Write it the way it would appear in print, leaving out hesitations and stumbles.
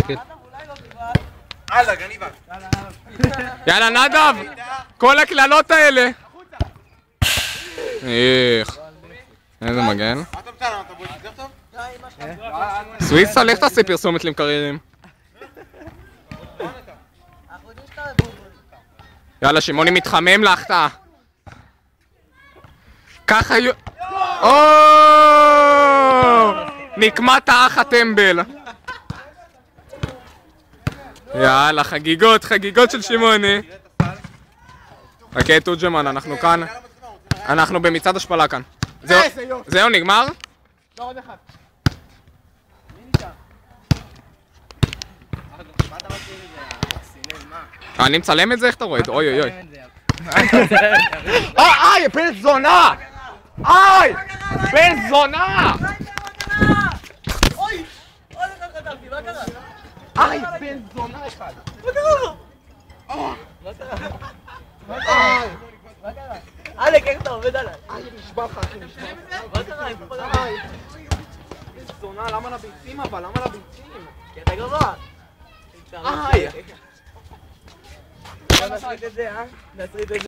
שקט. הלאה, גניבה. יאללה, נדב! כל הקללות האלה! איך. איזה מגן. מה אתה מצא? אתה בועט יותר טוב? סוויסה, לך תעשה פרסומת למקריירים. יאללה, שמעוני מתחמם להחטאה. ככה נקמת האח הטמבל. יאללה, חגיגות, חגיגות של שמעוני. חכה, תורג'מן, אנחנו כאן. אנחנו במצעד השפלה כאן. זהו, נגמר? לא, עוד אחד. אני מצלם את זה? איך אתה רואה את זה? אוי אוי אוי. בן זונה! בן זונה! אוי! עוד אחד חטפתי, מה קרה? בן זונה אחד! מה קרה? מה קרה? אלק, איך אתה עובד עליי? נשבע לך, אחי, נשבע. מה קרה? בן זונה, למה לביצים אבל? למה לביצים? כי אתה גבוה. איי! בוא נסריט את זה, נסריט את זה.